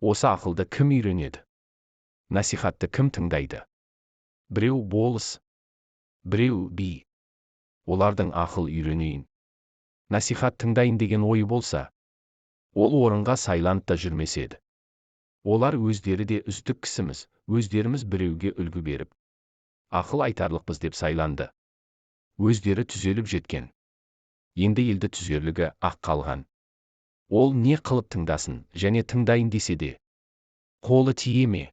Осы ақылды кім үйренеді? Насихатты кім тыңдайды? Біреу болыс, біреу би. Олардың ақыл үйренейін, насихат тыңдайын деген ойы болса, ол орынға сайланып та жүрмес еді. Олар өздері де үздік кісіміз, өздеріміз біреуге үлгі беріп, ақыл айтарлықпыз деп сайланды. Өздері түзеліп жеткен. Енді елді түзерлігі ақ қалған. Ол не қылып тыңдасын, және тыңдайын десе де, қолы тие ме?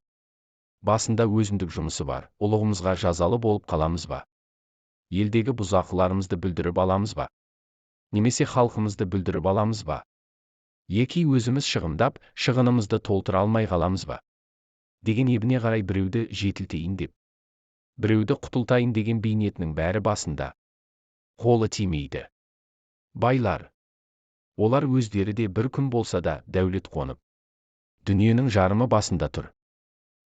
Басында өзіндік жұмысы бар, ұлығымызға жазалы болып қаламыз ба? Елдегі бұзақыларымызды бүлдіріп аламыз ба? Немесе халқымызды бүлдіріп аламыз ба? Еки өзіміз шығымдап, шығынымызды толтыра алмай қаламыз ба? Деген ебіне қарай біреуді жетілтейін деп, біреуді құтылтайын деген бейнетінің бәрі басында. Қолы тимейді. Байлар. Олар өздері де бір күн болса да дәулет қонып. Дүниенің жарымы басында тұр.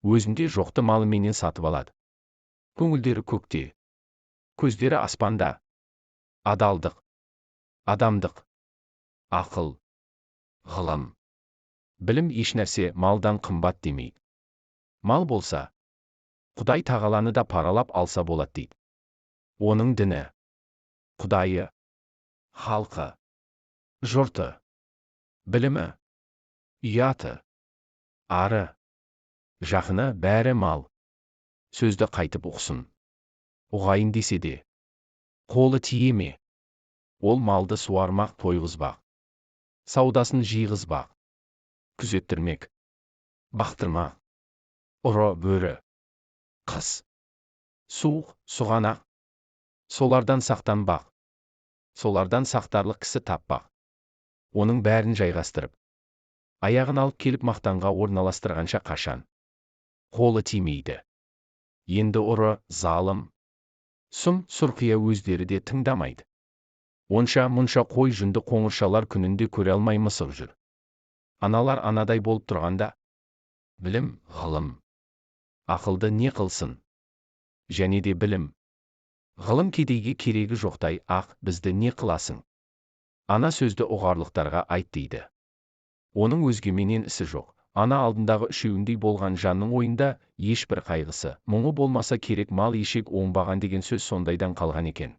Өзінде жоқты малыменен сатып алады. Көңілдері көкте. Көздері аспанда. Адалдық. Адамдық. Ақыл. Ғылым. Білім ешнәрсе малдан қымбат демейді. Мал болса, Құдай тағаланы да паралап алса болады дейді. Оның діні, Құдайы, халқы, жұрты, білімі, ұяты, ары, жақыны бәрі мал. Сөзді қайтып ұқсын. Ұғайын десе де, қолы тие ме? Ол малды суармақ, тойғызбақ, саудасын жиғызбақ, күзеттірмек, бақтырмақ, ұры, бөрі, қыс, суық, сұғанақ, солардан сақтанбақ, солардан сақтарлық кісі таппақ. Оның бәрін жайғастырып, аяғын алып келіп мақтанға орналастырғанша қашан қолы тимейді. Енді ұры, залым, сұм, сұрқия өздері де тыңдамайды. Онша-мұнша қой жүнді қоңыршалар күнінде көре алмай мысық жүр. Аналар анадай болып тұрғанда, білім, ғылым, ақылды не қылсын? Және де білім, ғылым кедейге керегі жоқтай, ақ, бізді не қыласың? Ана сөзді ұғарлықтарға айт дейді. Оның өзгеменен ісі жоқ. Ана алдындағы үшеуіндей болған жанның ойында ешбір қайғысы, мұңы болмаса керек, мал ешек оңбаған деген сөз сондайдан қалған екен.